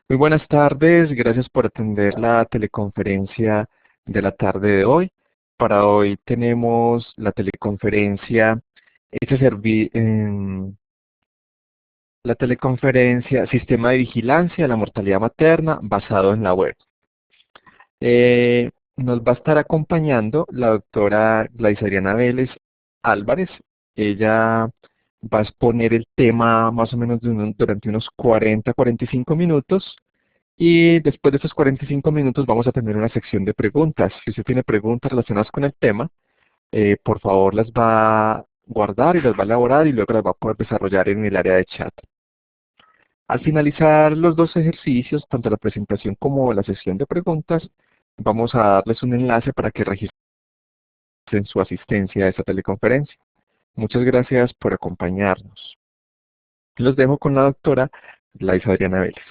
Muy buenas tardes, gracias por atender la teleconferencia de la tarde de hoy. Para hoy tenemos la teleconferencia, la teleconferencia Sistema de Vigilancia de la Mortalidad Materna basado en la web. Nos va a estar acompañando la doctora Gladys Adriana Vélez Álvarez. Ella va a exponer el tema más o menos durante unos 40-45 minutos. Y después de esos 45 minutos vamos a tener una sección de preguntas. Si usted tiene preguntas relacionadas con el tema, por favor las va a guardar y las va a elaborar y luego las va a poder desarrollar en el área de chat. Al finalizar los dos ejercicios, tanto la presentación como la sesión de preguntas, vamos a darles un enlace para que registren su asistencia a esta teleconferencia. Muchas gracias por acompañarnos. Los dejo con la doctora Gladys Adriana Vélez.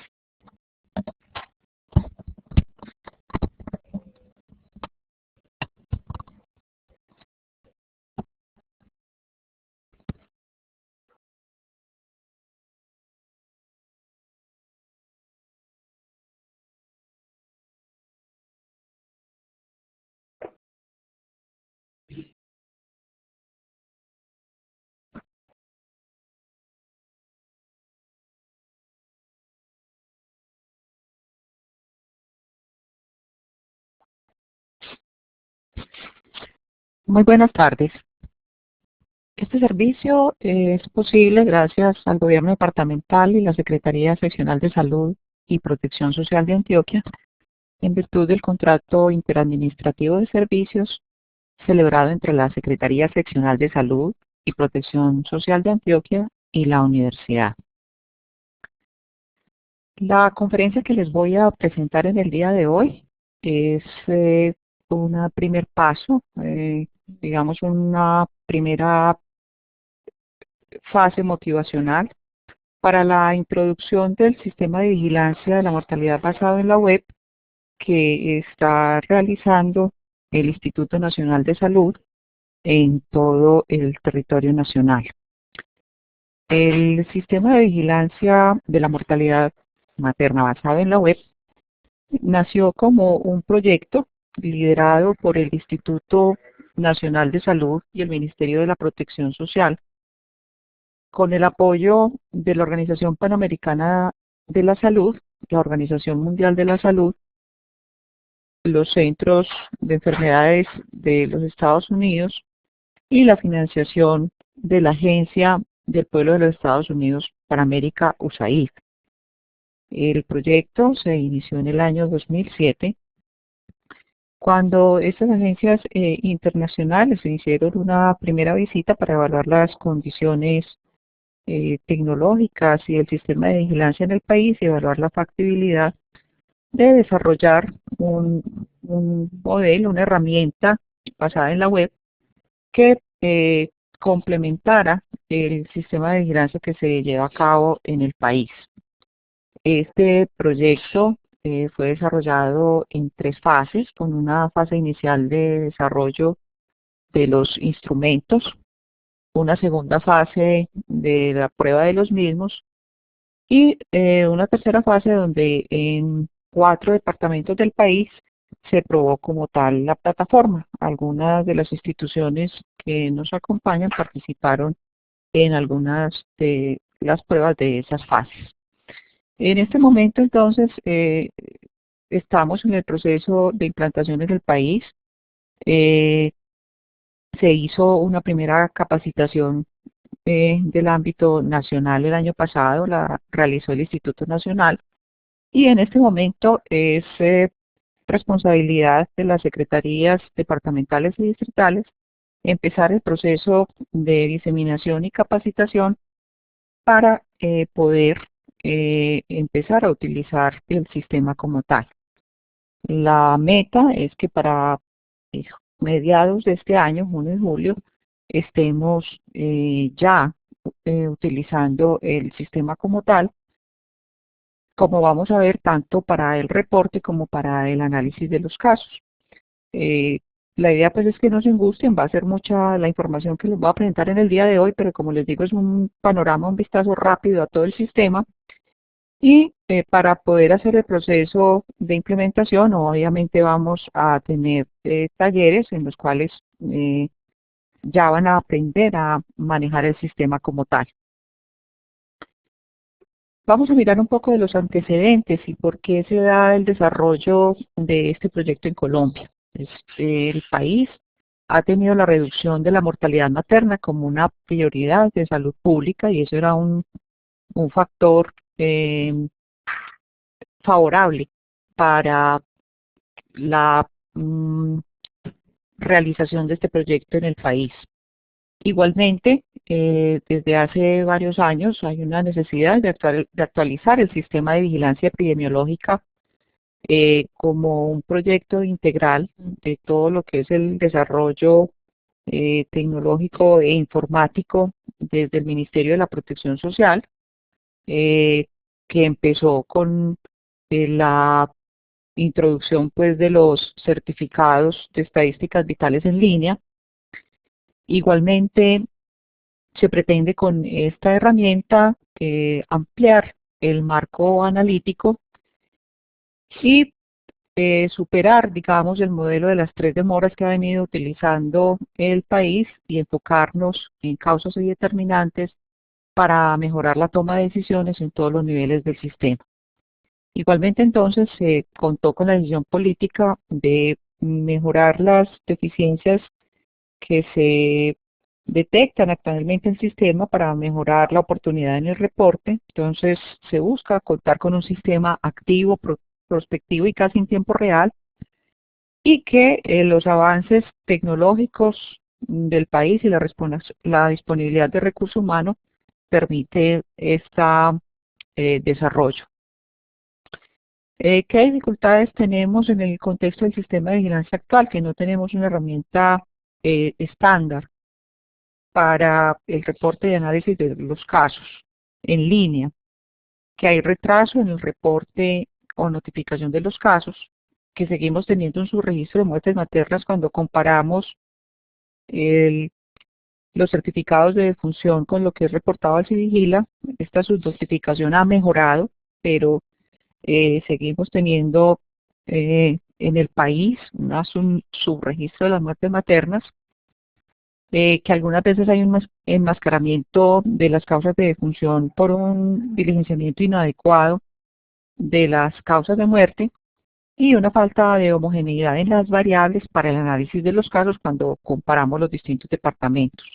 Muy buenas tardes. Este servicio es posible gracias al Gobierno Departamental y la Secretaría Seccional de Salud y Protección Social de Antioquia, en virtud del contrato interadministrativo de servicios celebrado entre la Secretaría Seccional de Salud y Protección Social de Antioquia y la universidad. La conferencia que les voy a presentar en el día de hoy es un primer paso, digamos una primera fase motivacional para la introducción del sistema de vigilancia de la mortalidad basado en la web que está realizando el Instituto Nacional de Salud en todo el territorio nacional. El sistema de vigilancia de la mortalidad materna basado en la web nació como un proyecto liderado por el Instituto Nacional de Salud y el Ministerio de la Protección Social, con el apoyo de la Organización Panamericana de la Salud, la Organización Mundial de la Salud, los Centros de Enfermedades de los Estados Unidos y la financiación de la Agencia del Pueblo de los Estados Unidos para América, USAID. El proyecto se inició en el año 2007, cuando estas agencias internacionales hicieron una primera visita para evaluar las condiciones tecnológicas y el sistema de vigilancia en el país y evaluar la factibilidad de desarrollar un modelo, una herramienta basada en la web que complementara el sistema de vigilancia que se lleva a cabo en el país. Este proyecto fue desarrollado en 3 fases, con una fase inicial de desarrollo de los instrumentos, una segunda fase de la prueba de los mismos y una tercera fase donde en 4 departamentos del país se probó como tal la plataforma. Algunas de las instituciones que nos acompañan participaron en algunas de las pruebas de esas fases. En este momento entonces estamos en el proceso de implantación en el país. Se hizo una primera capacitación del ámbito nacional el año pasado, la realizó el Instituto Nacional, y en este momento es responsabilidad de las secretarías departamentales y distritales empezar el proceso de diseminación y capacitación para poder empezar a utilizar el sistema como tal. La meta es que para mediados de este año, junio y julio, estemos ya utilizando el sistema como tal, como vamos a ver tanto para el reporte como para el análisis de los casos. La idea pues es que no se angustien, va a ser mucha la información que les voy a presentar en el día de hoy, pero como les digo es un panorama, un vistazo rápido a todo el sistema Y para poder hacer el proceso de implementación, obviamente vamos a tener talleres en los cuales ya van a aprender a manejar el sistema como tal. Vamos a mirar un poco de los antecedentes y por qué se da el desarrollo de este proyecto en Colombia. El país ha tenido la reducción de la mortalidad materna como una prioridad de salud pública y eso era un factor favorable para la realización de este proyecto en el país. Igualmente, desde hace varios años hay una necesidad de actualizar el sistema de vigilancia epidemiológica como un proyecto integral de todo lo que es el desarrollo tecnológico e informático desde el Ministerio de la Protección Social, que empezó con la introducción pues de los certificados de estadísticas vitales en línea. Igualmente se pretende con esta herramienta ampliar el marco analítico y superar, digamos, el modelo de las tres demoras que ha venido utilizando el país y enfocarnos en causas y determinantes para mejorar la toma de decisiones en todos los niveles del sistema. Igualmente entonces se contó con la decisión política de mejorar las deficiencias que se detectan actualmente en el sistema para mejorar la oportunidad en el reporte. Entonces se busca contar con un sistema activo, prospectivo y casi en tiempo real y que los avances tecnológicos del país y la disponibilidad de recursos humanos permite este desarrollo. ¿Qué dificultades tenemos en el contexto del sistema de vigilancia actual? Que no tenemos una herramienta estándar para el reporte y análisis de los casos en línea, que hay retraso en el reporte o notificación de los casos, que seguimos teniendo un subregistro de muertes maternas cuando comparamos los certificados de defunción con lo que es reportado al Civigila. Esta subnotificación ha mejorado, pero seguimos teniendo en el país un subregistro de las muertes maternas, que algunas veces hay un enmascaramiento de las causas de defunción por un diligenciamiento inadecuado de las causas de muerte y una falta de homogeneidad en las variables para el análisis de los casos cuando comparamos los distintos departamentos.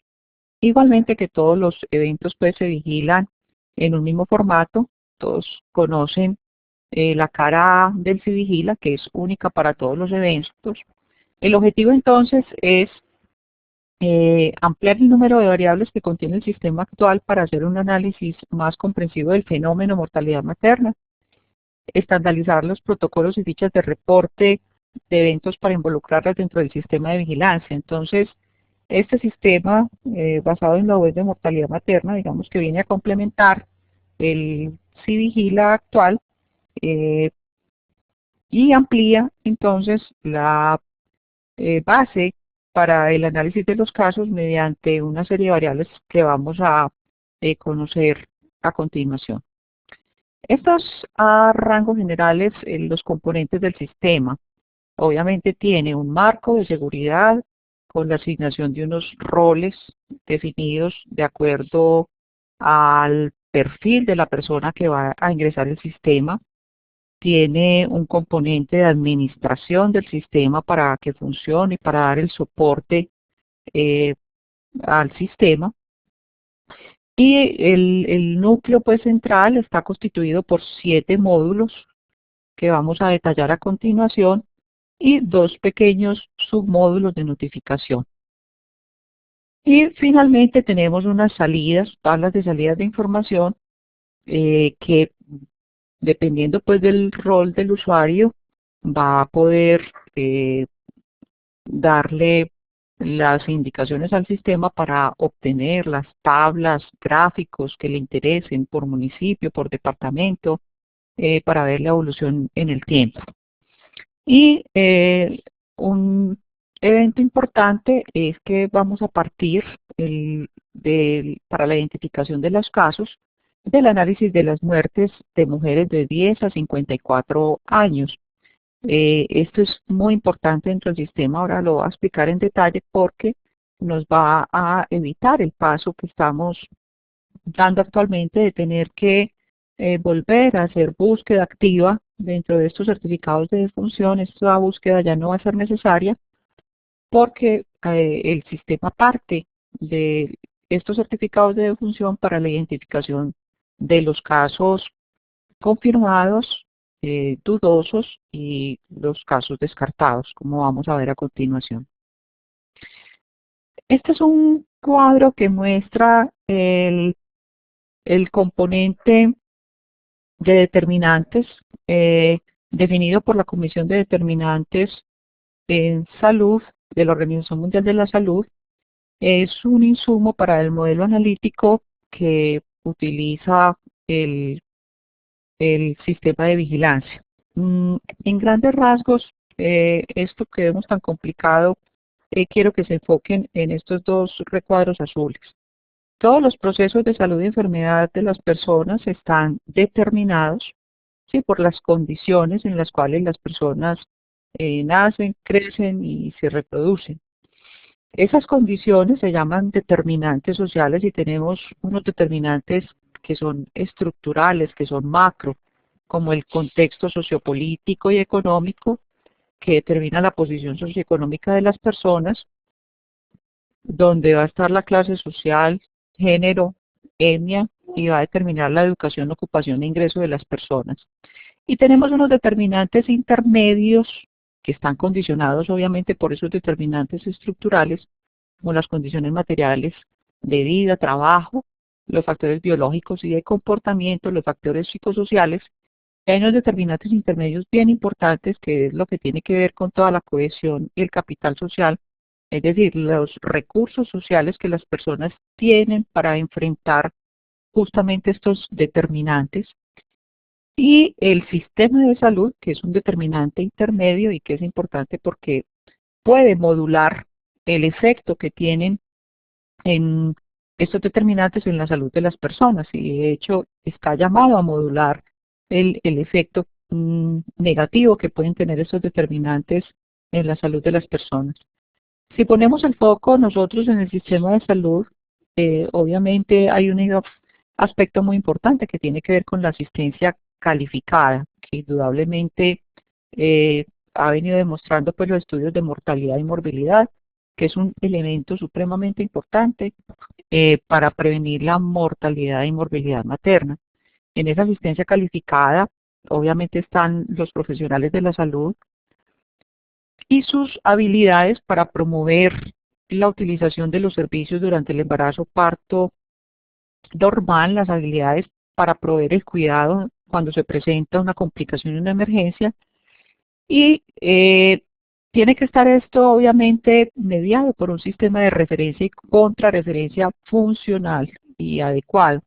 Igualmente que todos los eventos pues se vigilan en un mismo formato, todos conocen la cara del Civigila, que es única para todos los eventos. El objetivo entonces es ampliar el número de variables que contiene el sistema actual para hacer un análisis más comprensivo del fenómeno mortalidad materna, estandarizar los protocolos y fichas de reporte de eventos para involucrarlas dentro del sistema de vigilancia. Entonces, este sistema basado en la web de mortalidad materna, digamos que viene a complementar el Civigila actual y amplía entonces la base para el análisis de los casos mediante una serie de variables que vamos a conocer a continuación. Estos a rangos generales, los componentes del sistema. Obviamente tiene un marco de seguridad con la asignación de unos roles definidos de acuerdo al perfil de la persona que va a ingresar al sistema. Tiene un componente de administración del sistema para que funcione y para dar el soporte al sistema. Y el núcleo pues central está constituido por 7 módulos que vamos a detallar a continuación y 2 pequeños submódulos de notificación. Y finalmente tenemos unas salidas, tablas de salidas de información que dependiendo pues del rol del usuario va a poder darle las indicaciones al sistema para obtener las tablas, gráficos que le interesen por municipio, por departamento, para ver la evolución en el tiempo. Y un evento importante es que vamos a partir para la identificación de los casos del análisis de las muertes de mujeres de 10 a 54 años. Esto es muy importante dentro del sistema, ahora lo voy a explicar en detalle porque nos va a evitar el paso que estamos dando actualmente de tener que volver a hacer búsqueda activa dentro de estos certificados de defunción. Esta búsqueda ya no va a ser necesaria porque el sistema parte de estos certificados de defunción para la identificación de los casos confirmados, dudosos y los casos descartados, como vamos a ver a continuación. Este es un cuadro que muestra el componente de determinantes definido por la Comisión de Determinantes en Salud de la Organización Mundial de la Salud. Es un insumo para el modelo analítico que utiliza el sistema de vigilancia. En grandes rasgos, esto que vemos tan complicado, quiero que se enfoquen en estos dos recuadros azules. Todos los procesos de salud y enfermedad de las personas están determinados, ¿sí?, por las condiciones en las cuales las personas nacen, crecen y se reproducen. Esas condiciones se llaman determinantes sociales y tenemos unos determinantes que son estructurales, que son macro, como el contexto sociopolítico y económico, que determina la posición socioeconómica de las personas, donde va a estar la clase social, género, etnia, y va a determinar la educación, ocupación e ingreso de las personas. Y tenemos unos determinantes intermedios que están condicionados obviamente por esos determinantes estructurales, como las condiciones materiales de vida, trabajo, los factores biológicos y de comportamiento, los factores psicosociales. Y hay unos determinantes intermedios bien importantes, que es lo que tiene que ver con toda la cohesión y el capital social, es decir, los recursos sociales que las personas tienen para enfrentar justamente estos determinantes. Y el sistema de salud, que es un determinante intermedio y que es importante porque puede modular el efecto que tienen en estos determinantes en la salud de las personas, y de hecho está llamado a modular el efecto negativo que pueden tener estos determinantes en la salud de las personas. Si ponemos el foco nosotros en el sistema de salud, obviamente hay un aspecto muy importante que tiene que ver con la asistencia calificada, que indudablemente ha venido demostrando pues los estudios de mortalidad y morbilidad, que es un elemento supremamente importante para prevenir la mortalidad y morbilidad materna. En esa asistencia calificada, obviamente están los profesionales de la salud y sus habilidades para promover la utilización de los servicios durante el embarazo, parto normal, las habilidades para proveer el cuidado cuando se presenta una complicación y una emergencia, y tiene que estar esto obviamente mediado por un sistema de referencia y contrarreferencia funcional y adecuado.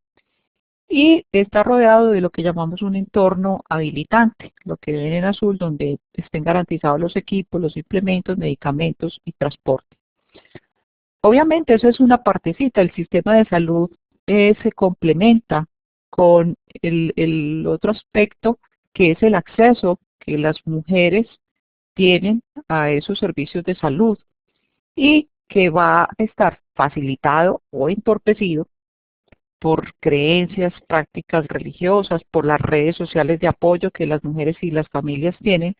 Y está rodeado de lo que llamamos un entorno habilitante, lo que ven en azul, donde estén garantizados los equipos, los implementos, medicamentos y transporte. Obviamente eso es una partecita, el sistema de salud se complementa con el otro aspecto, que es el acceso que las mujeres tienen a esos servicios de salud y que va a estar facilitado o entorpecido por creencias, prácticas religiosas, por las redes sociales de apoyo que las mujeres y las familias tienen,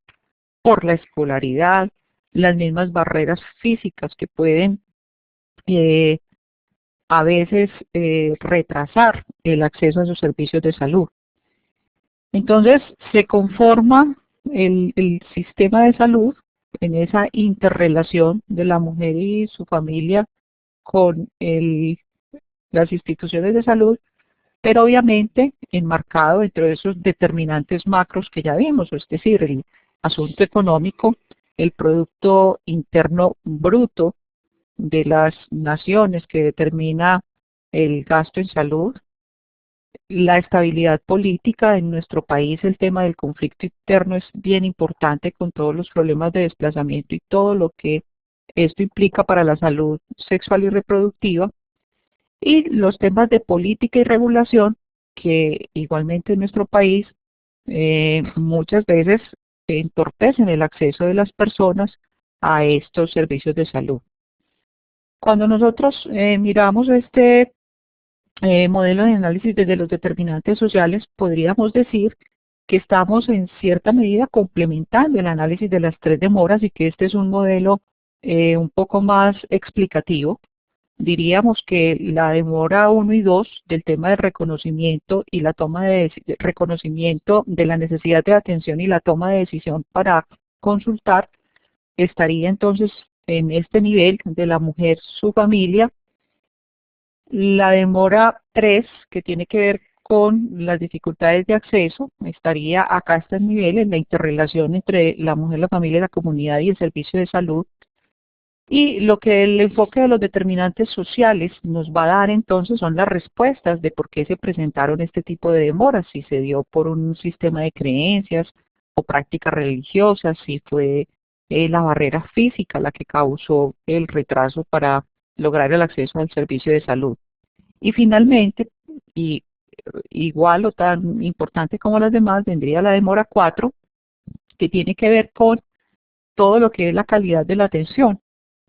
por la escolaridad, las mismas barreras físicas que pueden a veces retrasar el acceso a esos servicios de salud. Entonces se conforma el sistema de salud en esa interrelación de la mujer y su familia con las instituciones de salud, pero obviamente enmarcado dentro de esos determinantes macros que ya vimos, es decir, el asunto económico, el Producto Interno Bruto de las naciones que determina el gasto en salud, la estabilidad política en nuestro país. El tema del conflicto interno es bien importante, con todos los problemas de desplazamiento y todo lo que esto implica para la salud sexual y reproductiva, y los temas de política y regulación que igualmente en nuestro país muchas veces entorpecen el acceso de las personas a estos servicios de salud. Cuando nosotros miramos este modelo de análisis desde los determinantes sociales, podríamos decir que estamos en cierta medida complementando el análisis de las tres demoras y que este es un modelo un poco más explicativo. Diríamos que la demora 1 y 2 del tema de reconocimiento y la toma de reconocimiento de la necesidad de atención y la toma de decisión para consultar estaría entonces en este nivel de la mujer, su familia. La demora 3, que tiene que ver con las dificultades de acceso, estaría acá a este nivel en la interrelación entre la mujer, la familia, la comunidad y el servicio de salud. Y lo que el enfoque de los determinantes sociales nos va a dar entonces son las respuestas de por qué se presentaron este tipo de demoras, si se dio por un sistema de creencias o prácticas religiosas, si fue la barrera física la que causó el retraso para lograr el acceso al servicio de salud. Y finalmente, y igual o tan importante como las demás, vendría la demora 4, que tiene que ver con todo lo que es la calidad de la atención.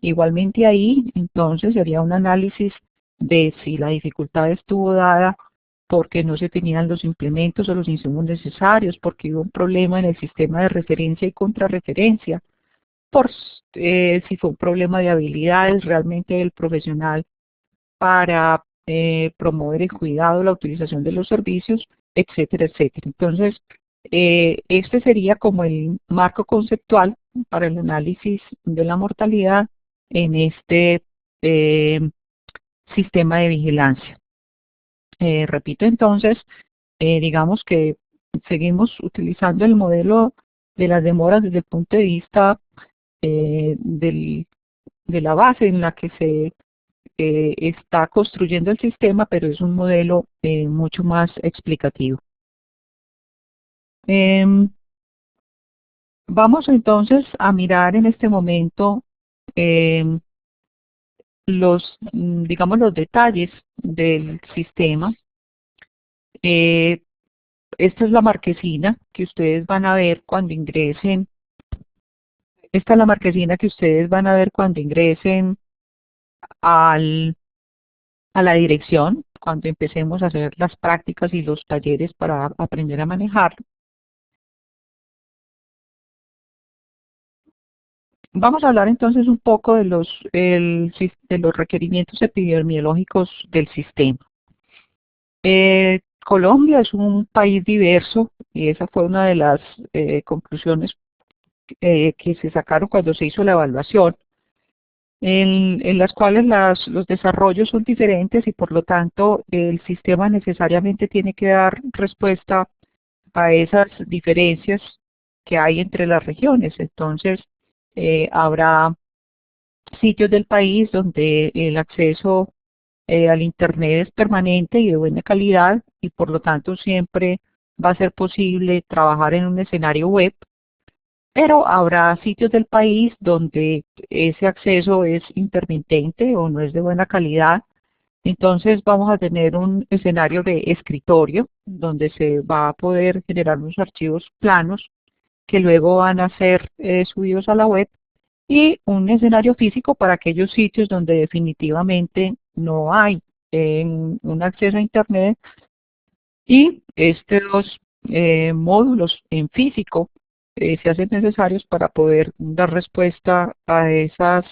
Igualmente ahí, entonces, sería un análisis de si la dificultad estuvo dada porque no se tenían los implementos o los insumos necesarios, porque hubo un problema en el sistema de referencia y contrarreferencia, por si fue un problema de habilidades realmente del profesional para promover el cuidado, la utilización de los servicios, etcétera, etcétera. Entonces, este sería como el marco conceptual para el análisis de la mortalidad en este sistema de vigilancia. Repito entonces, digamos que seguimos utilizando el modelo de las demoras desde el punto de vista de la base en la que se está construyendo el sistema, pero es un modelo mucho más explicativo. Vamos entonces a mirar en este momento digamos, los detalles del sistema. Esta es la marquesina que ustedes van a ver cuando ingresen. Esta es la marquesina que ustedes van a ver cuando ingresen a la dirección, cuando empecemos a hacer las prácticas y los talleres para aprender a manejar. Vamos a hablar entonces un poco de de los requerimientos epidemiológicos del sistema. Colombia es un país diverso y esa fue una de las conclusiones que se sacaron cuando se hizo la evaluación, en las cuales los desarrollos son diferentes y por lo tanto el sistema necesariamente tiene que dar respuesta a esas diferencias que hay entre las regiones. Entonces, habrá sitios del país donde el acceso al Internet es permanente y de buena calidad y por lo tanto siempre va a ser posible trabajar en un escenario web, pero habrá sitios del país donde ese acceso es intermitente o no es de buena calidad. Entonces vamos a tener un escenario de escritorio donde se va a poder generar unos archivos planos que luego van a ser subidos a la web, y un escenario físico para aquellos sitios donde definitivamente no hay un acceso a Internet y estos módulos en físico se hacen necesarios para poder dar respuesta a esas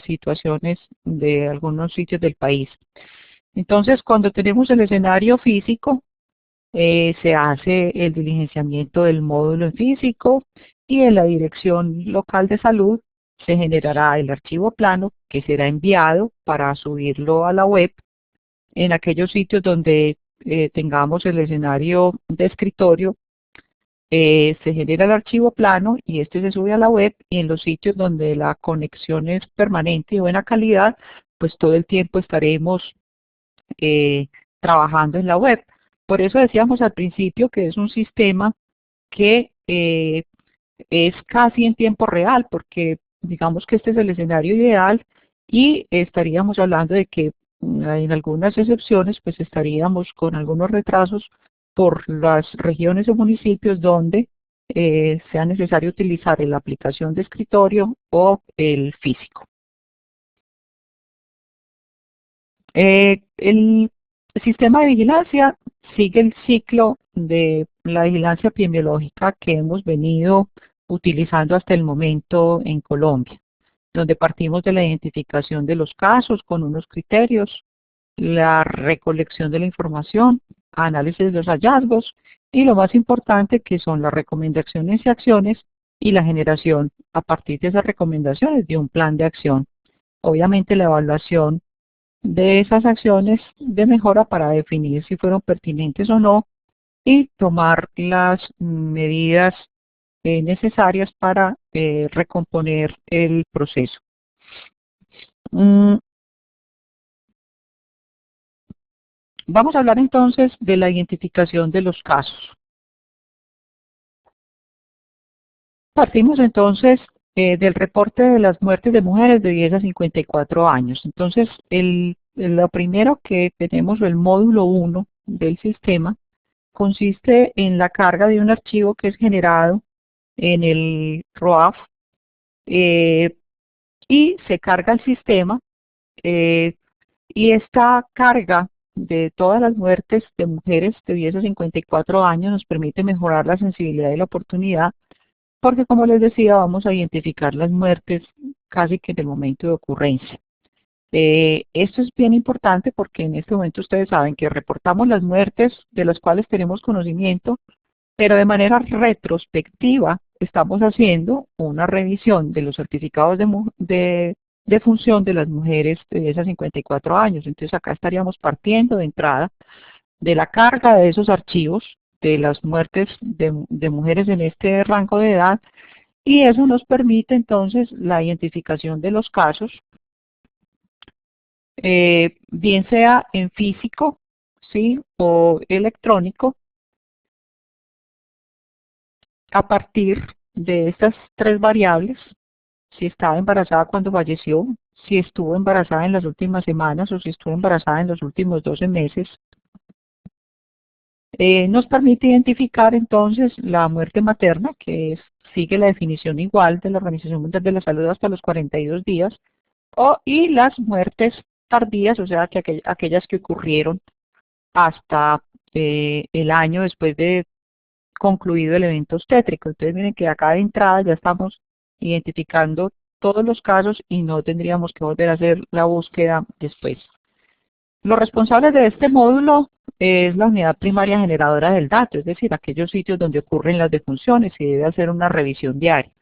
situaciones de algunos sitios del país. Entonces, cuando tenemos el escenario físico, se hace el diligenciamiento del módulo en físico y en la dirección local de salud se generará el archivo plano que será enviado para subirlo a la web. En aquellos sitios donde tengamos el escenario de escritorio, se genera el archivo plano y este se sube a la web, y en los sitios donde la conexión es permanente y de buena calidad, pues todo el tiempo estaremos trabajando en la web. Por eso decíamos al principio que es un sistema que es casi en tiempo real, porque digamos que este es el escenario ideal y estaríamos hablando de que en algunas excepciones, pues estaríamos con algunos retrasos por las regiones o municipios donde sea necesario utilizar la aplicación de escritorio o el físico. El sistema de vigilancia sigue el ciclo de la vigilancia epidemiológica que hemos venido utilizando hasta el momento en Colombia, donde partimos de la identificación de los casos con unos criterios, la recolección de la información, análisis de los hallazgos y lo más importante que son las recomendaciones y acciones y la generación a partir de esas recomendaciones de un plan de acción. Obviamente la evaluación de esas acciones de mejora para definir si fueron pertinentes o no y tomar las medidas necesarias para recomponer el proceso. Vamos a hablar entonces de la identificación de los casos. Partimos entonces del reporte de las muertes de mujeres de 10 a 54 años. Entonces, lo primero que tenemos, el módulo 1 del sistema, consiste en la carga de un archivo que es generado en el ROAF y se carga al sistema y esta carga de todas las muertes de mujeres de 10 a 54 años nos permite mejorar la sensibilidad y la oportunidad porque, como les decía, vamos a identificar las muertes casi que en el momento de ocurrencia. Esto es bien importante porque en este momento ustedes saben que reportamos las muertes de las cuales tenemos conocimiento, pero de manera retrospectiva estamos haciendo una revisión de los certificados de función de las mujeres de 10 a 54 años. Entonces acá estaríamos partiendo de entrada de la carga de esos archivos de las muertes de mujeres en este rango de edad y eso nos permite entonces la identificación de los casos, bien sea en físico, ¿sí? O electrónico, a partir de estas tres variables: si estaba embarazada cuando falleció, si estuvo embarazada en las últimas semanas o si estuvo embarazada en los últimos 12 meses. Nos permite identificar entonces la muerte materna, que sigue la definición igual de la Organización Mundial de la Salud hasta los 42 días, y las muertes tardías, o sea, que aquellas que ocurrieron hasta el año después de concluido el evento obstétrico. Entonces miren que acá de entrada ya estamos identificando todos los casos y no tendríamos que volver a hacer la búsqueda después. Los responsables de este módulo es la unidad primaria generadora del dato, es decir, aquellos sitios donde ocurren las defunciones y debe hacer una revisión diaria.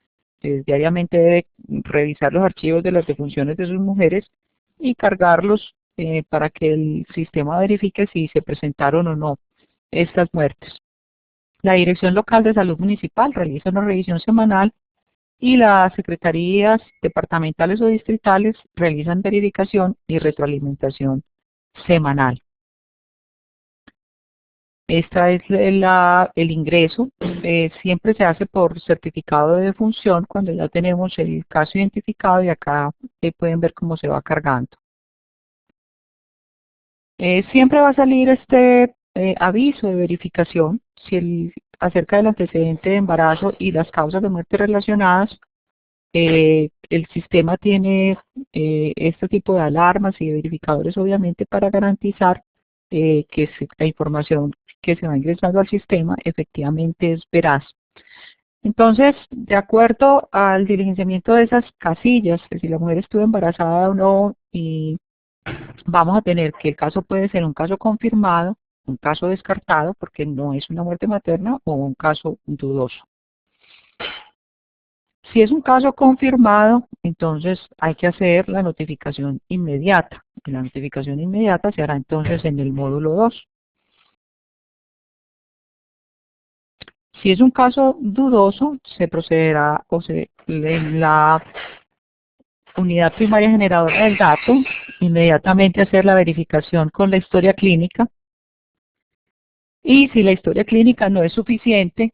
Entonces, diariamente debe revisar los archivos de las defunciones de sus mujeres y cargarlos para que el sistema verifique si se presentaron o no estas muertes. La Dirección Local de Salud Municipal realiza una revisión semanal y las secretarías departamentales o distritales realizan verificación y retroalimentación semanal. Esta es el ingreso. Siempre se hace por certificado de defunción cuando ya tenemos el caso identificado y acá pueden ver cómo se va cargando. Siempre va a salir este aviso de verificación acerca del antecedente de embarazo y las causas de muerte relacionadas. El sistema tiene este tipo de alarmas y de verificadores, obviamente, para garantizar que la información que se va ingresando al sistema efectivamente es veraz. Entonces, de acuerdo al diligenciamiento de esas casillas, que si la mujer estuvo embarazada o no, y vamos a tener que el caso puede ser un caso confirmado, un caso descartado, porque no es una muerte materna, o un caso dudoso. Si es un caso confirmado, entonces hay que hacer la notificación inmediata. Y la notificación inmediata se hará entonces en el módulo 2. Si es un caso dudoso, se procederá en la unidad primaria generadora del dato, inmediatamente hacer la verificación con la historia clínica. Y si la historia clínica no es suficiente,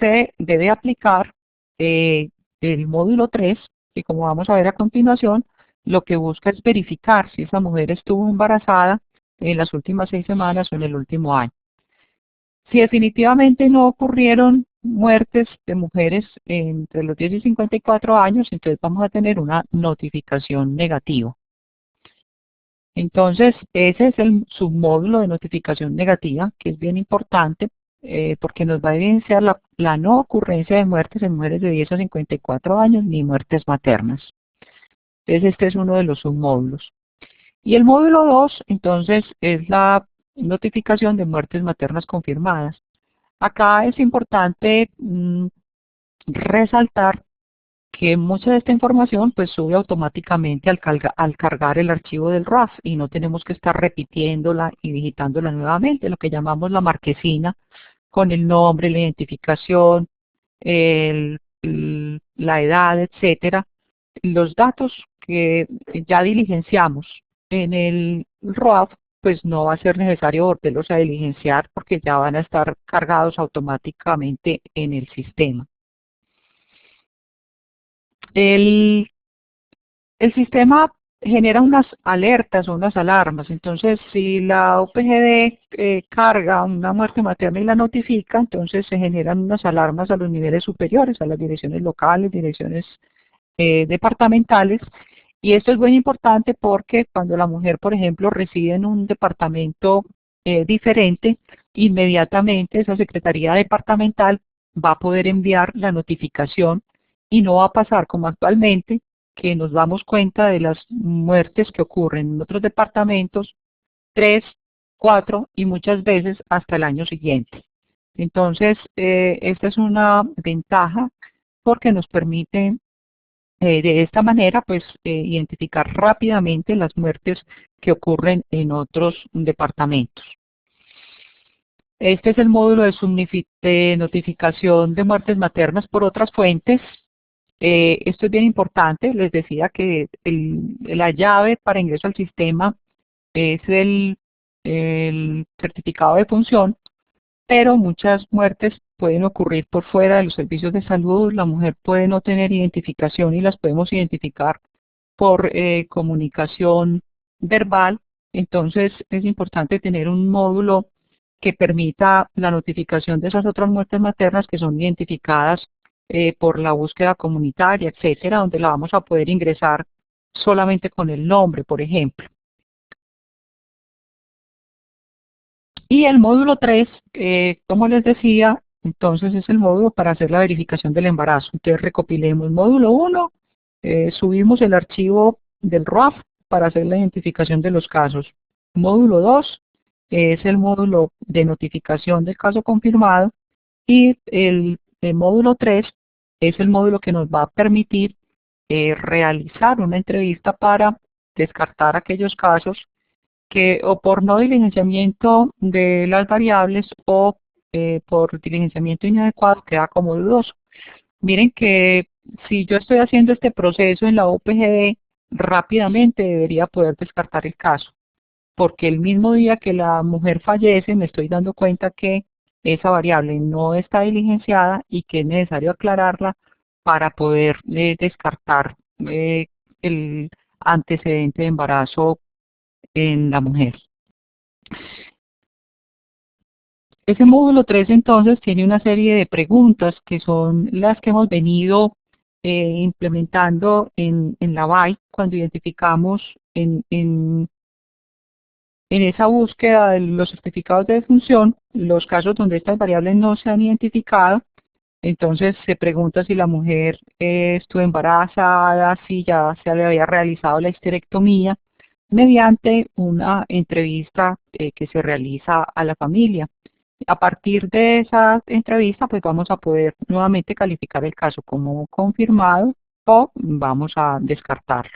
se debe aplicar el módulo 3, que como vamos a ver a continuación, lo que busca es verificar si esa mujer estuvo embarazada en las últimas 6 semanas o en el último año. Si definitivamente no ocurrieron muertes de mujeres entre los 10 y 54 años, entonces vamos a tener una notificación negativa. Entonces, ese es el submódulo de notificación negativa, que es bien importante porque nos va a evidenciar la no ocurrencia de muertes en mujeres de 10 a 54 años ni muertes maternas. Entonces, este es uno de los submódulos. Y el módulo 2, entonces, es la notificación de muertes maternas confirmadas. Acá es importante resaltar que mucha de esta información pues sube automáticamente al cargar el archivo del RAF y no tenemos que estar repitiéndola y digitándola nuevamente, lo que llamamos la marquesina con el nombre, la identificación, la edad, etcétera, los datos que ya diligenciamos en el RAF, pues no va a ser necesario volverlos a diligenciar porque ya van a estar cargados automáticamente en el sistema. El sistema genera unas alertas o unas alarmas. Entonces, si la UPGD carga una muerte materna y la notifica, entonces se generan unas alarmas a los niveles superiores, a las direcciones locales, direcciones departamentales. Y esto es muy importante porque cuando la mujer, por ejemplo, reside en un departamento diferente, inmediatamente esa secretaría departamental va a poder enviar la notificación y no va a pasar como actualmente, que nos damos cuenta de las muertes que ocurren en otros departamentos, 3, 4 y muchas veces hasta el año siguiente. Entonces, esta es una ventaja porque nos permite de esta manera pues identificar rápidamente las muertes que ocurren en otros departamentos. Este es el módulo de notificación de muertes maternas por otras fuentes. Esto es bien importante, les decía que la llave para ingreso al sistema es el certificado de función, pero muchas muertes pueden ocurrir por fuera de los servicios de salud, la mujer puede no tener identificación y las podemos identificar por comunicación verbal, entonces es importante tener un módulo que permita la notificación de esas otras muertes maternas que son identificadas por la búsqueda comunitaria, etcétera, donde la vamos a poder ingresar solamente con el nombre, por ejemplo. Y el módulo 3, como les decía, entonces es el módulo para hacer la verificación del embarazo. Entonces recopilemos módulo 1, subimos el archivo del RAF para hacer la identificación de los casos. Módulo 2 es el módulo de notificación del caso confirmado y el módulo 3 es el módulo que nos va a permitir realizar una entrevista para descartar aquellos casos que o por no diligenciamiento de las variables o por diligenciamiento inadecuado queda como dudoso. Miren que si yo estoy haciendo este proceso en la UPGD, rápidamente debería poder descartar el caso, porque el mismo día que la mujer fallece me estoy dando cuenta que esa variable no está diligenciada y que es necesario aclararla para poder descartar el antecedente de embarazo en la mujer. Ese módulo 3 entonces tiene una serie de preguntas que son las que hemos venido implementando en la BAI cuando identificamos en esa búsqueda de los certificados de defunción los casos donde estas variables no se han identificado. Entonces se pregunta si la mujer estuvo embarazada, si ya se le había realizado la histerectomía, mediante una entrevista que se realiza a la familia. A partir de esa entrevista, pues vamos a poder nuevamente calificar el caso como confirmado o vamos a descartarlo.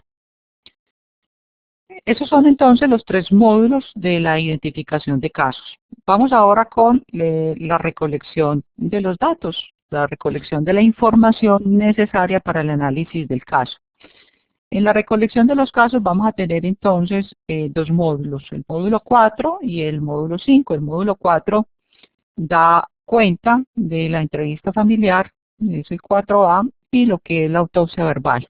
Esos son entonces los 3 módulos de la identificación de casos. Vamos ahora con la recolección de los datos, la recolección de la información necesaria para el análisis del caso. En la recolección de los casos vamos a tener entonces 2 módulos, el módulo 4 y el módulo 5. El módulo 4 da cuenta de la entrevista familiar, es el 4A, y lo que es la autopsia verbal.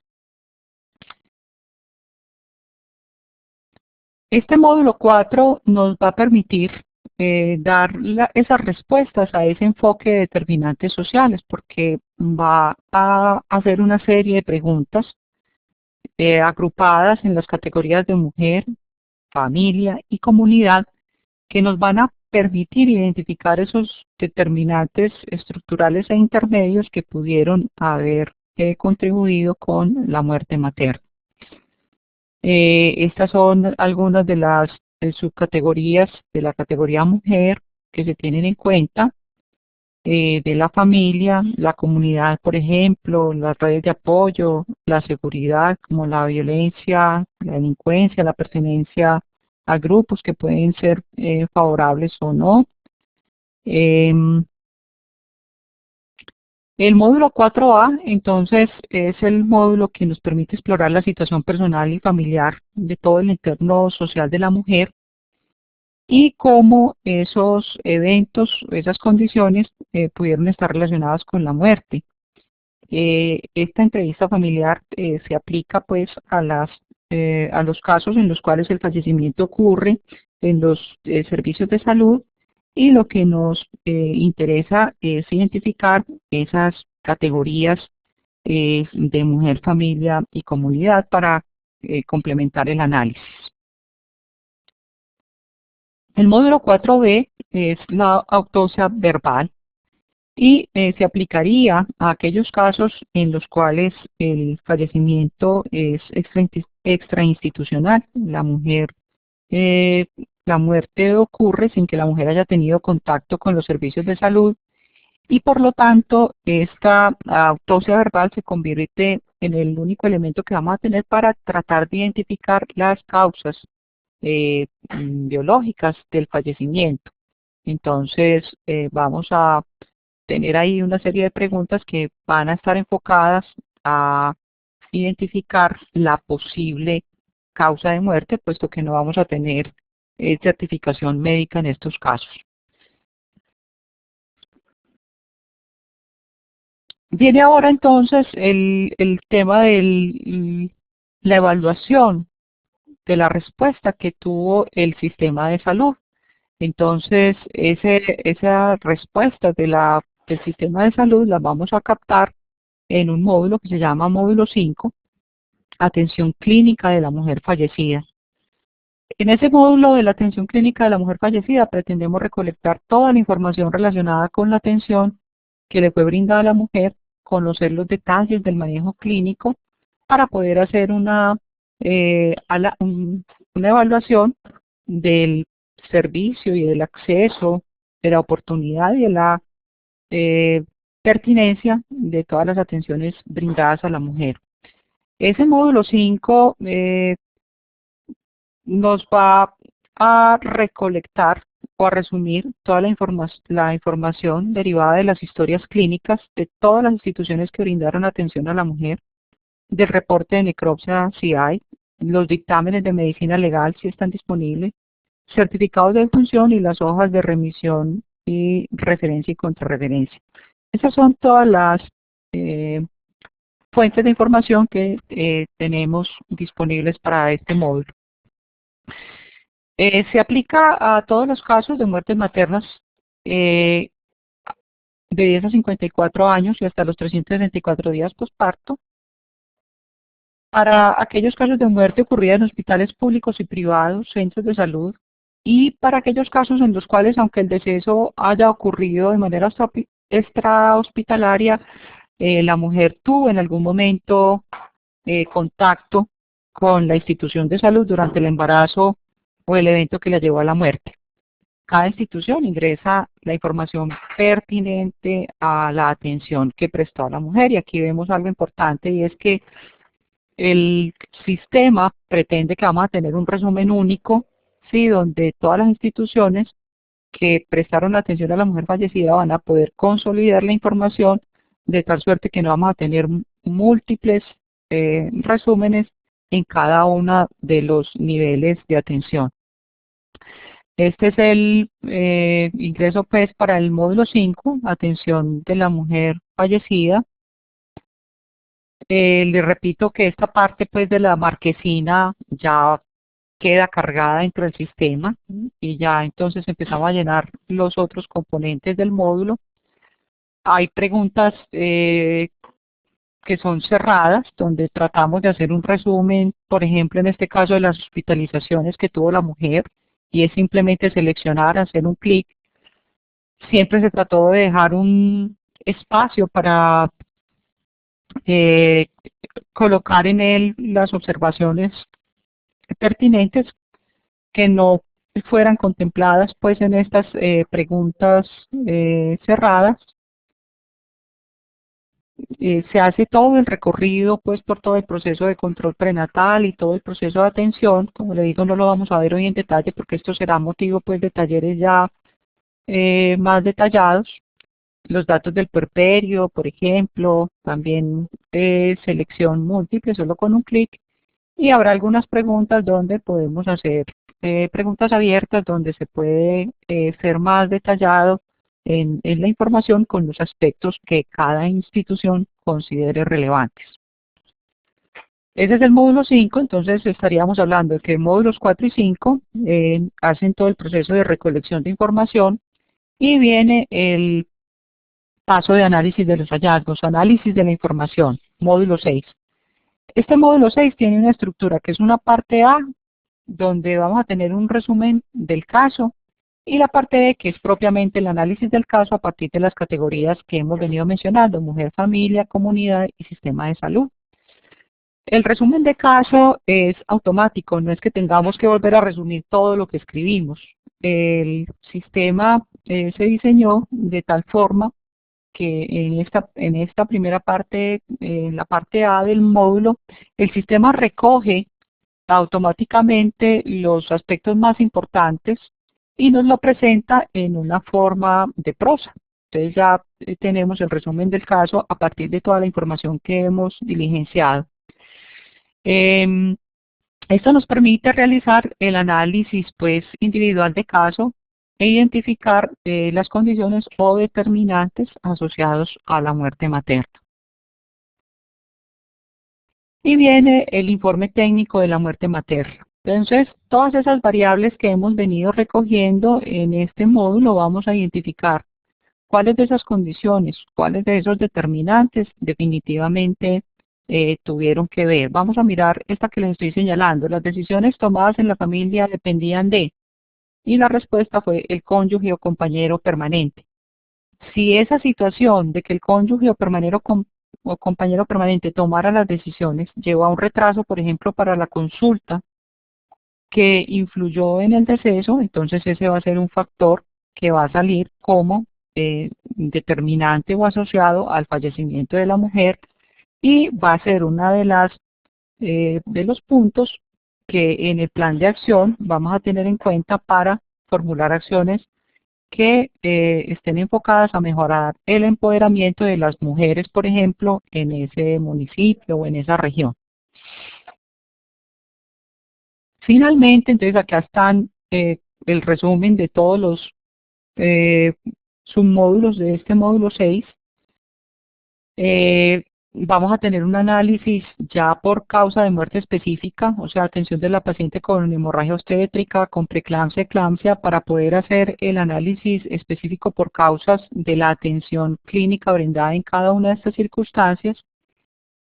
Este módulo 4 nos va a permitir dar esas respuestas a ese enfoque de determinantes sociales, porque va a hacer una serie de preguntas agrupadas en las categorías de mujer, familia y comunidad, que nos van a permitir identificar esos determinantes estructurales e intermedios que pudieron haber contribuido con la muerte materna. Estas son algunas de las subcategorías de la categoría mujer que se tienen en cuenta, de la familia, la comunidad, por ejemplo, las redes de apoyo, la seguridad, como la violencia, la delincuencia, la pertenencia a grupos que pueden ser favorables o no. El módulo 4A, entonces, es el módulo que nos permite explorar la situación personal y familiar de todo el entorno social de la mujer y cómo esos eventos, esas condiciones pudieron estar relacionadas con la muerte. Esta entrevista familiar se aplica pues a los casos en los cuales el fallecimiento ocurre en los servicios de salud, y lo que nos interesa es identificar esas categorías de mujer, familia y comunidad para complementar el análisis. El módulo 4B es la autopsia verbal y se aplicaría a aquellos casos en los cuales el fallecimiento es extrainstitucional. La muerte ocurre sin que la mujer haya tenido contacto con los servicios de salud, y por lo tanto esta autopsia verbal se convierte en el único elemento que vamos a tener para tratar de identificar las causas biológicas del fallecimiento. Entonces vamos a tener ahí una serie de preguntas que van a estar enfocadas a identificar la posible causa de muerte, puesto que no vamos a tener certificación médica en estos casos. Viene ahora entonces el tema de la evaluación de la respuesta que tuvo el sistema de salud. Entonces, esa respuesta del sistema de salud la vamos a captar en un módulo que se llama módulo 5, atención clínica de la mujer fallecida. En ese módulo de la atención clínica de la mujer fallecida pretendemos recolectar toda la información relacionada con la atención que le fue brindada a la mujer, conocer los detalles del manejo clínico para poder hacer una evaluación del servicio y del acceso, de la oportunidad y de la pertinencia de todas las atenciones brindadas a la mujer. Ese módulo 5 nos va a recolectar o a resumir toda la información derivada de las historias clínicas de todas las instituciones que brindaron atención a la mujer, del reporte de necropsia si hay, los dictámenes de medicina legal si están disponibles, certificados de defunción y las hojas de remisión y referencia y contrarreferencia. Esas son todas las fuentes de información que tenemos disponibles para este módulo. Se aplica a todos los casos de muertes maternas de 10 a 54 años y hasta los 364 días posparto, para aquellos casos de muerte ocurrida en hospitales públicos y privados, centros de salud, y para aquellos casos en los cuales, aunque el deceso haya ocurrido de manera extrahospitalaria, la mujer tuvo en algún momento contacto con la institución de salud durante el embarazo o el evento que la llevó a la muerte. Cada institución ingresa la información pertinente a la atención que prestó a la mujer, y aquí vemos algo importante, y es que el sistema pretende que vamos a tener un resumen único, ¿sí?, donde todas las instituciones que prestaron atención a la mujer fallecida van a poder consolidar la información de tal suerte que no vamos a tener múltiples resúmenes en cada uno de los niveles de atención. Este es el ingreso pues para el módulo 5, atención de la mujer fallecida. Le repito que esta parte pues de la marquesina ya queda cargada dentro del sistema y ya entonces empezamos a llenar los otros componentes del módulo. Hay preguntas que son cerradas, donde tratamos de hacer un resumen, por ejemplo, en este caso de las hospitalizaciones que tuvo la mujer, y es simplemente seleccionar, hacer un clic. Siempre se trató de dejar un espacio para eh, colocar en él las observaciones pertinentes que no fueran contempladas pues en estas preguntas cerradas. Se hace todo el recorrido pues por todo el proceso de control prenatal y todo el proceso de atención. Como le digo, no lo vamos a ver hoy en detalle porque esto será motivo pues de talleres ya más detallados. Los datos del puerperio, por ejemplo, también selección múltiple solo con un clic, y habrá algunas preguntas donde podemos hacer preguntas abiertas donde se puede ser más detallado en la información con los aspectos que cada institución considere relevantes. Ese es el módulo 5, entonces estaríamos hablando de que módulos 4 y 5 hacen todo el proceso de recolección de información y viene el paso de análisis de los hallazgos, análisis de la información, módulo 6. Este módulo 6 tiene una estructura que es una parte A, donde vamos a tener un resumen del caso, y la parte B, que es propiamente el análisis del caso a partir de las categorías que hemos venido mencionando: mujer, familia, comunidad y sistema de salud. El resumen de caso es automático, no es que tengamos que volver a resumir todo lo que escribimos. El sistema se diseñó de tal forma que en esta primera parte, en la parte A del módulo, el sistema recoge automáticamente los aspectos más importantes y nos lo presenta en una forma de prosa. Entonces ya tenemos el resumen del caso a partir de toda la información que hemos diligenciado. Esto nos permite realizar el análisis pues individual de caso e identificar las condiciones o determinantes asociados a la muerte materna. Y viene el informe técnico de la muerte materna. Entonces, todas esas variables que hemos venido recogiendo en este módulo, vamos a identificar cuáles de esas condiciones, cuáles de esos determinantes definitivamente tuvieron que ver. Vamos a mirar esta que les estoy señalando. Las decisiones tomadas en la familia dependían de, y la respuesta fue el cónyuge o compañero permanente. Si esa situación de que el cónyuge o compañero permanente tomara las decisiones llevó a un retraso, por ejemplo, para la consulta, que influyó en el deceso, entonces ese va a ser un factor que va a salir como determinante o asociado al fallecimiento de la mujer, y va a ser una de los puntos que en el plan de acción vamos a tener en cuenta para formular acciones que estén enfocadas a mejorar el empoderamiento de las mujeres, por ejemplo, en ese municipio o en esa región. Finalmente, entonces acá están el resumen de todos los submódulos de este módulo 6. Vamos a tener un análisis ya por causa de muerte específica, o sea, atención de la paciente con hemorragia obstétrica, con preeclampsia, eclampsia, para poder hacer el análisis específico por causas de la atención clínica brindada en cada una de estas circunstancias.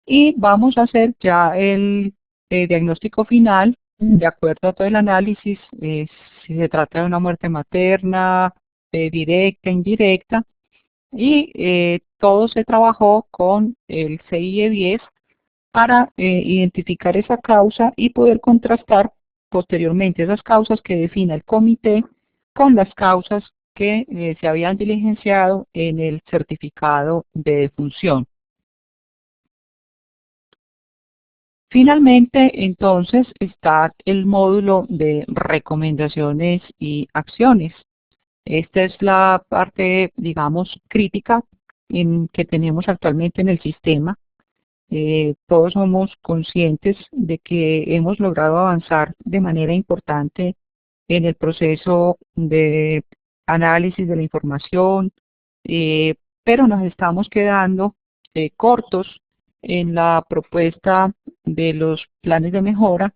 Y vamos a hacer ya el diagnóstico final, de acuerdo a todo el análisis, si se trata de una muerte materna, directa, indirecta, y todo se trabajó con el CIE-10 para identificar esa causa y poder contrastar posteriormente esas causas que defina el comité con las causas que se habían diligenciado en el certificado de defunción. Finalmente, entonces, está el módulo de recomendaciones y acciones. Esta es la parte, digamos, crítica que tenemos actualmente en el sistema. Todos somos conscientes de que hemos logrado avanzar de manera importante en el proceso de análisis de la información, pero nos estamos quedando cortos en la propuesta de los planes de mejora,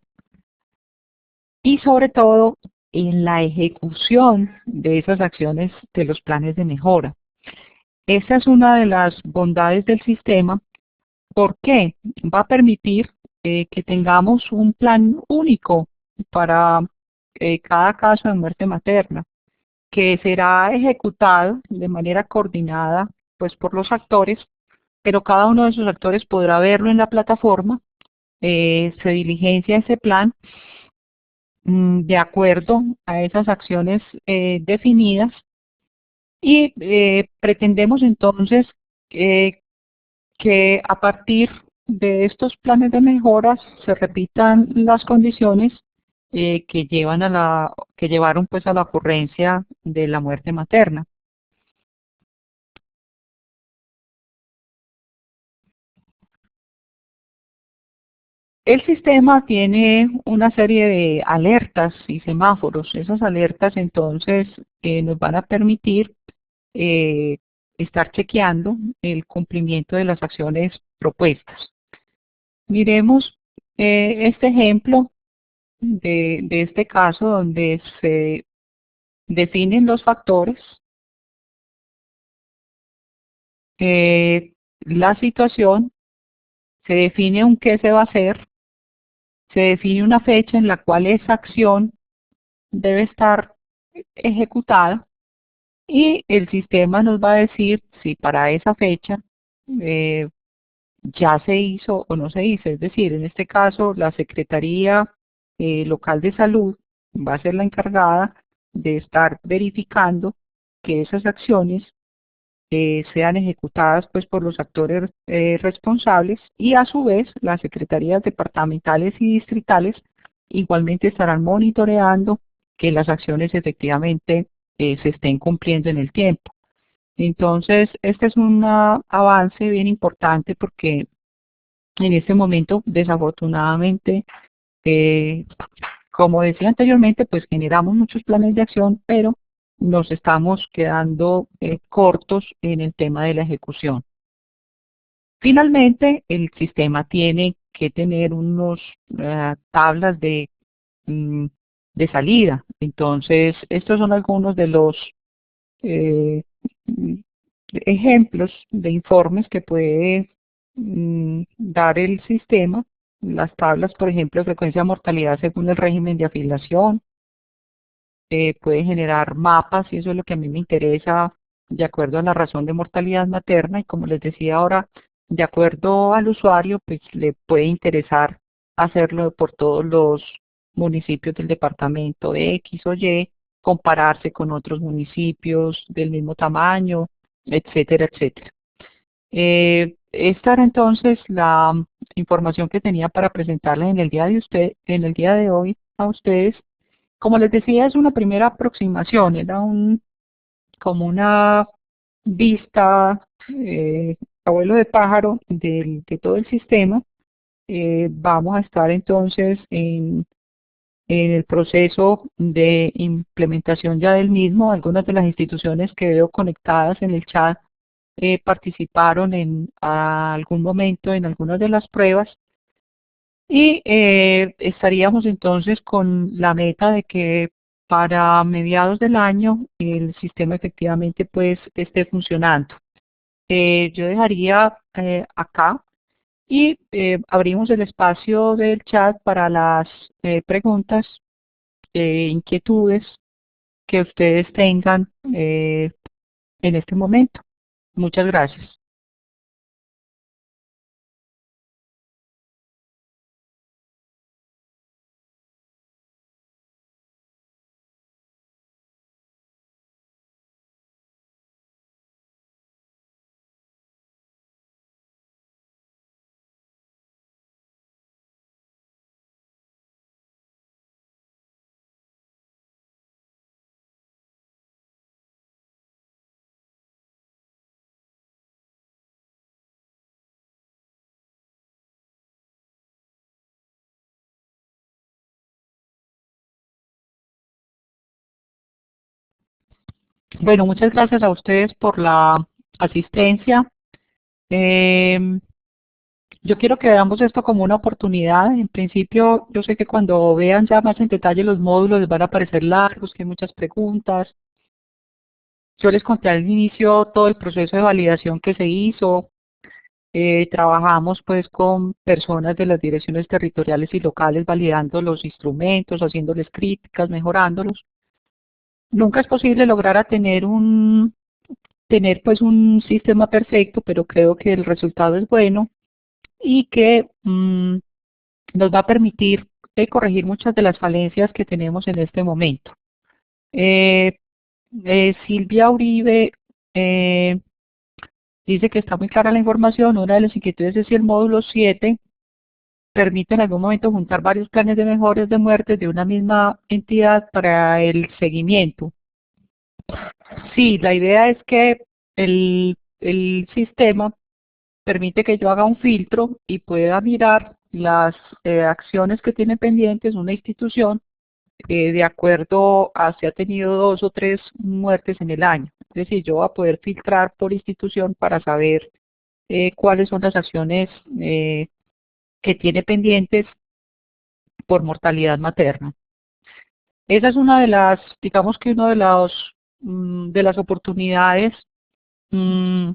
y sobre todo en la ejecución de esas acciones de los planes de mejora. Esa es una de las bondades del sistema. ¿Por qué? Va a permitir que tengamos un plan único para cada caso de muerte materna, que será ejecutado de manera coordinada pues por los actores, pero cada uno de esos actores podrá verlo en la plataforma, se diligencia ese plan de acuerdo a esas acciones definidas y pretendemos entonces eh, que a partir de estos planes de mejoras se repitan las condiciones que llevaron pues a la ocurrencia de la muerte materna. El sistema tiene una serie de alertas y semáforos. Esas alertas entonces nos van a permitir eh, estar chequeando el cumplimiento de las acciones propuestas. Miremos este ejemplo de este caso donde se definen los factores, la situación, se define un qué se va a hacer, se define una fecha en la cual esa acción debe estar ejecutada y el sistema nos va a decir si para esa fecha eh, ya se hizo o no se hizo. Es decir, en este caso la Secretaría Local de Salud va a ser la encargada de estar verificando que esas acciones sean ejecutadas pues por los actores responsables y a su vez las secretarías departamentales y distritales igualmente estarán monitoreando que las acciones efectivamente se estén cumpliendo en el tiempo. Entonces, este es un avance bien importante porque en este momento, desafortunadamente, eh, como decía anteriormente, pues generamos muchos planes de acción, pero nos estamos quedando cortos en el tema de la ejecución. Finalmente, el sistema tiene que tener unos tablas mm, de salida. Entonces, estos son algunos de los eh, mm, ejemplos de informes que puede dar el sistema. Las tablas, por ejemplo, de frecuencia de mortalidad según el régimen de afiliación, puede generar mapas y eso es lo que a mí me interesa de acuerdo a la razón de mortalidad materna y como les decía ahora, de acuerdo al usuario, pues le puede interesar hacerlo por todos los municipios del departamento X o Y, compararse con otros municipios del mismo tamaño, etcétera, etcétera. Esta era entonces la información que tenía para presentarles en el día de hoy a ustedes. Como les decía, es una primera aproximación, era como una vista, abuelo de pájaro de todo el sistema. Vamos a estar entonces en el proceso de implementación ya del mismo. Algunas de las instituciones que veo conectadas en el chat participaron en algún momento en algunas de las pruebas y estaríamos entonces con la meta de que para mediados del año el sistema efectivamente pues esté funcionando. Yo dejaría acá y abrimos el espacio del chat para las preguntas, inquietudes que ustedes tengan en este momento. Muchas gracias. Bueno, muchas gracias a ustedes por la asistencia. Yo quiero que veamos esto como una oportunidad. En principio, yo sé que cuando vean ya más en detalle los módulos les van a parecer largos, que hay muchas preguntas. Yo les conté al inicio todo el proceso de validación que se hizo. Trabajamos pues con personas de las direcciones territoriales y locales validando los instrumentos, haciéndoles críticas, mejorándolos. Nunca es posible lograr a tener pues un sistema perfecto, pero creo que el resultado es bueno y que nos va a permitir corregir muchas de las falencias que tenemos en este momento. Eh, Silvia Uribe eh, dice que está muy clara la información. Una de las inquietudes es si el módulo 7 permite en algún momento juntar varios planes de mejores de muertes de una misma entidad para el seguimiento. Sí, la idea es que el sistema permite que yo haga un filtro y pueda mirar las acciones que tiene pendientes una institución de acuerdo a si ha tenido 2 o 3 muertes en el año. Es decir, yo voy a poder filtrar por institución para saber cuáles son las acciones que tiene pendientes por mortalidad materna. Esa es una de las, digamos que una de las oportunidades mm,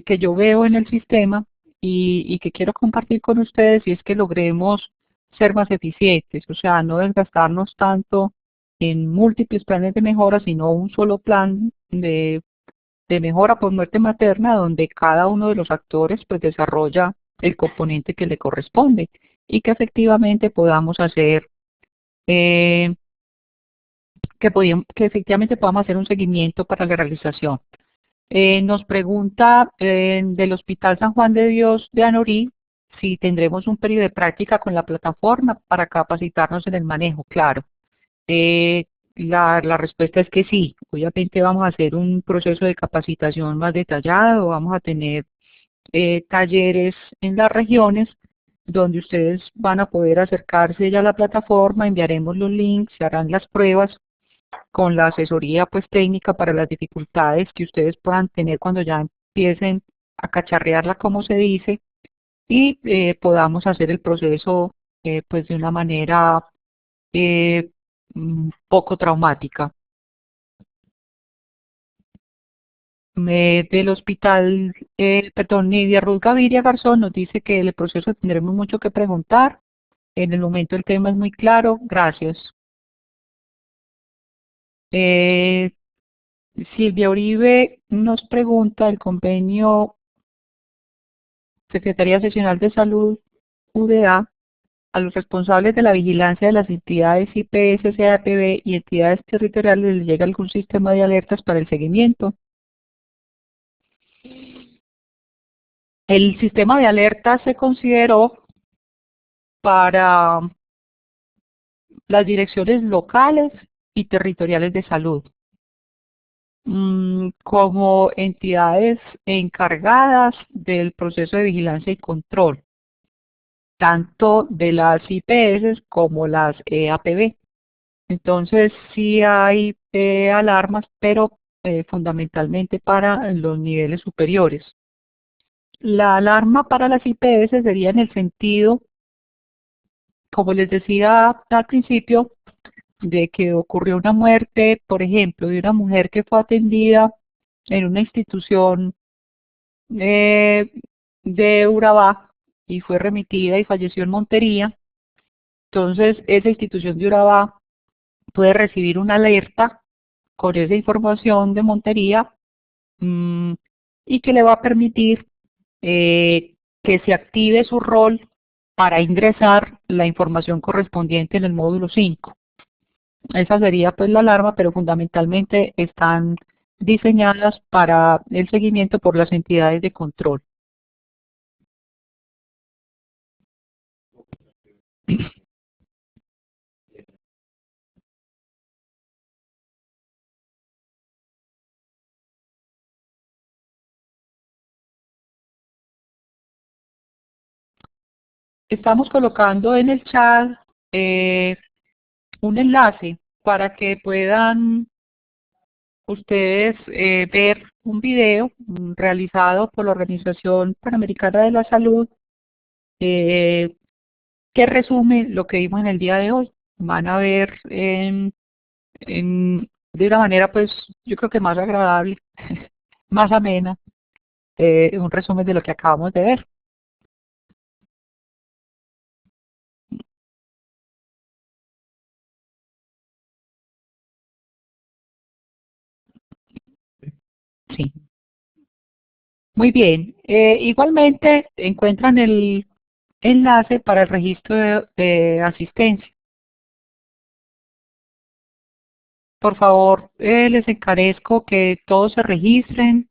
que yo veo en el sistema y que quiero compartir con ustedes, y es que logremos ser más eficientes, o sea, no desgastarnos tanto en múltiples planes de mejora, sino un solo plan de mejora por muerte materna, donde cada uno de los actores pues desarrolla el componente que le corresponde y que efectivamente podamos hacer eh, que efectivamente podamos hacer un seguimiento para la realización. Nos pregunta del Hospital San Juan de Dios de Anorí si tendremos un periodo de práctica con la plataforma para capacitarnos en el manejo. Claro, eh, la respuesta es que sí. Obviamente vamos a hacer un proceso de capacitación más detallado, vamos a tener talleres en las regiones donde ustedes van a poder acercarse ya a la plataforma, enviaremos los links, se harán las pruebas con la asesoría pues técnica para las dificultades que ustedes puedan tener cuando ya empiecen a cacharrearla como se dice y podamos hacer el proceso pues de una manera eh, poco traumática. Del hospital, perdón, Nidia Ruth Gaviria Garzón nos dice que en el proceso tendremos mucho que preguntar. En el momento el tema es muy claro. Gracias. Eh, Silvia Uribe nos pregunta, el convenio Secretaría Seccional de Salud, UDA, a los responsables de la vigilancia de las entidades IPS, CAPB y entidades territoriales les llega algún sistema de alertas para el seguimiento. El sistema de alertas se consideró para las direcciones locales y territoriales de salud, como entidades encargadas del proceso de vigilancia y control, tanto de las IPS como las EAPB. Entonces sí hay alarmas, pero fundamentalmente para los niveles superiores. La alarma para las IPS sería en el sentido, como les decía al principio, de que ocurrió una muerte, por ejemplo, de una mujer que fue atendida en una institución eh, de Urabá y fue remitida y falleció en Montería. Entonces, esa institución de Urabá puede recibir una alerta con esa información de Montería y que le va a permitir que se active su rol para ingresar la información correspondiente en el módulo 5. Esa sería pues la alarma, pero fundamentalmente están diseñadas para el seguimiento por las entidades de control. Estamos colocando en el chat un enlace para que puedan ustedes ver un video realizado por la Organización Panamericana de la Salud eh, que resume lo que vimos en el día de hoy. Van a ver de una manera, pues, yo creo que más agradable, más amena, un resumen de lo que acabamos de ver. Sí, muy bien. Igualmente encuentran el enlace para el registro de asistencia. Por favor, les encarezco que todos se registren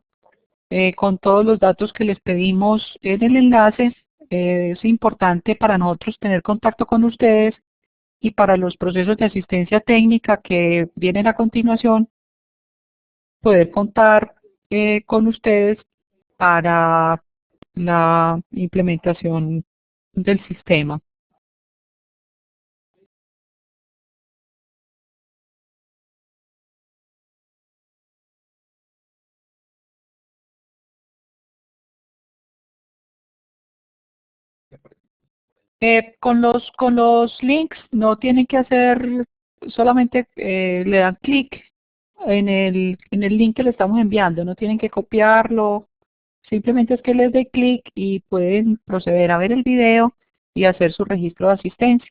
con todos los datos que les pedimos en el enlace. Es importante para nosotros tener contacto con ustedes y para los procesos de asistencia técnica que vienen a continuación, poder contar con ustedes para la implementación del sistema. Con los links no tienen que hacer, solamente le dan clic en el link que le estamos enviando, no tienen que copiarlo, simplemente es que les dé clic y pueden proceder a ver el video y hacer su registro de asistencia.